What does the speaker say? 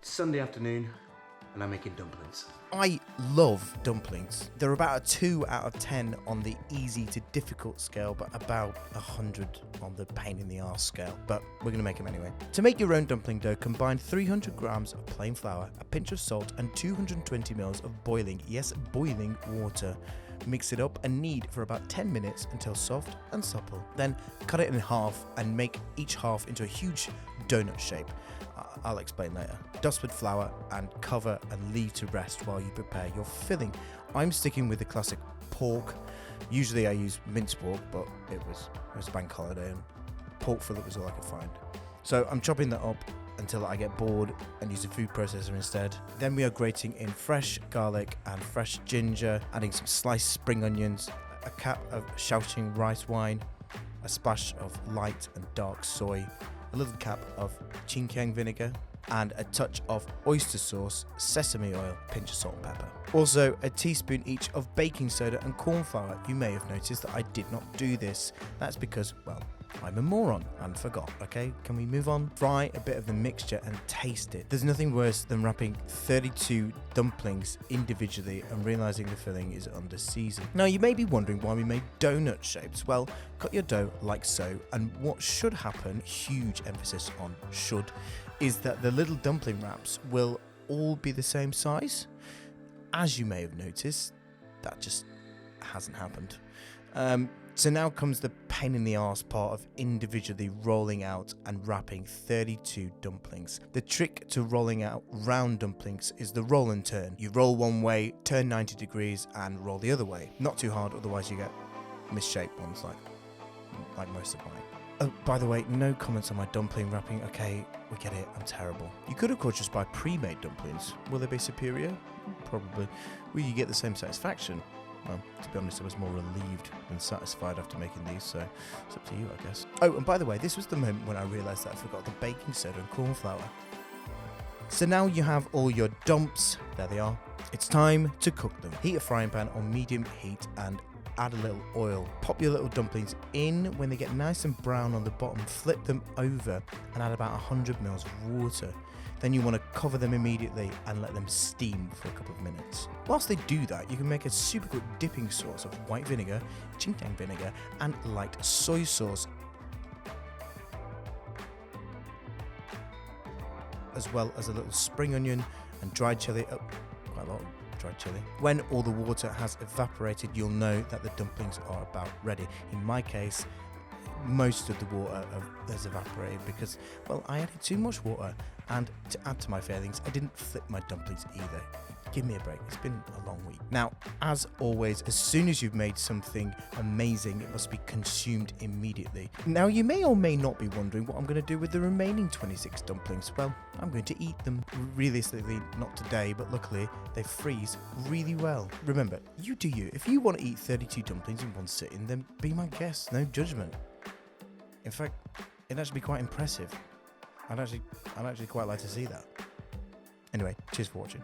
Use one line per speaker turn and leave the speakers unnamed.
It's Sunday afternoon and I'm making dumplings.
I love dumplings. They're about a 2 out of 10 on the easy to difficult scale, but about 100 on the pain in the arse scale. But we're going to make them anyway. To make your own dumpling dough, combine 300 grams of plain flour, a pinch of salt, and 220 mils of boiling, yes, boiling water. Mix it up and knead for about 10 minutes until soft and supple. Then cut it in half and make each half into a huge donut shape. I'll explain later. Dust with flour and cover and leave to rest while you prepare your filling. I'm sticking with the classic pork. Usually I use minced pork, but it was bank holiday and pork fillet was all I could find. So I'm chopping that up until I get bored and use a food processor instead. Then we are grating in fresh garlic and fresh ginger, adding some sliced spring onions, a cap of shouting rice wine, a splash of light and dark soy, a little cap of chinkiang vinegar, and a touch of oyster sauce, sesame oil, pinch of salt and pepper. Also, a teaspoon each of baking soda and corn flour. You may have noticed that I did not do this. That's because, well, I'm a moron and forgot, okay? Can we move on? Fry a bit of the mixture and taste it. There's nothing worse than wrapping 32 dumplings individually and realizing the filling is under seasoned. Now, you may be wondering why we made donut shapes. Well, cut your dough like so, and what should happen, huge emphasis on should, is that the little dumpling wraps will all be the same size. As you may have noticed, that just hasn't happened. So now comes the pain in the arse part of individually rolling out and wrapping 32 dumplings. The trick to rolling out round dumplings is the roll and turn. You roll one way, turn 90 degrees and roll the other way. Not too hard, otherwise you get misshaped ones like most of mine. Oh, by the way, no comments on my dumpling wrapping. Okay, we get it, I'm terrible. You could of course just buy pre-made dumplings. Will they be superior? Probably. Will you get the same satisfaction? Well, to be honest, I was more relieved than satisfied after making these, so it's up to you, I guess. Oh, and by the way, this was the moment when I realised that I forgot the baking soda and corn flour. So now you have all your dumps. There they are. It's time to cook them. Heat a frying pan on medium heat and add a little oil. Pop your little dumplings in. When they get nice and brown on the bottom, flip them over and add about 100 mils of water. Then you want to cover them immediately and let them steam for a couple of minutes. Whilst they do that, you can make a super quick dipping sauce of white vinegar, chinkiang vinegar, and light soy sauce, as well as a little spring onion and dried chili. Oh, quite a lot of dried chili. When all the water has evaporated, you'll know that the dumplings are about ready. In my case, most of the water has evaporated because, well, I added too much water, and to add to my failings, I didn't flip my dumplings either. Give me a break, it's been a long week. Now, as always, as soon as you've made something amazing, it must be consumed immediately. Now, you may or may not be wondering what I'm going to do with the remaining 26 dumplings. Well, I'm going to eat them. Realistically, not today, but luckily, they freeze really well. Remember, you do you. If you want to eat 32 dumplings in one sitting, then be my guest, no judgment. In fact, it'd actually be quite impressive. I'd actually quite like to see that. Anyway, cheers for watching.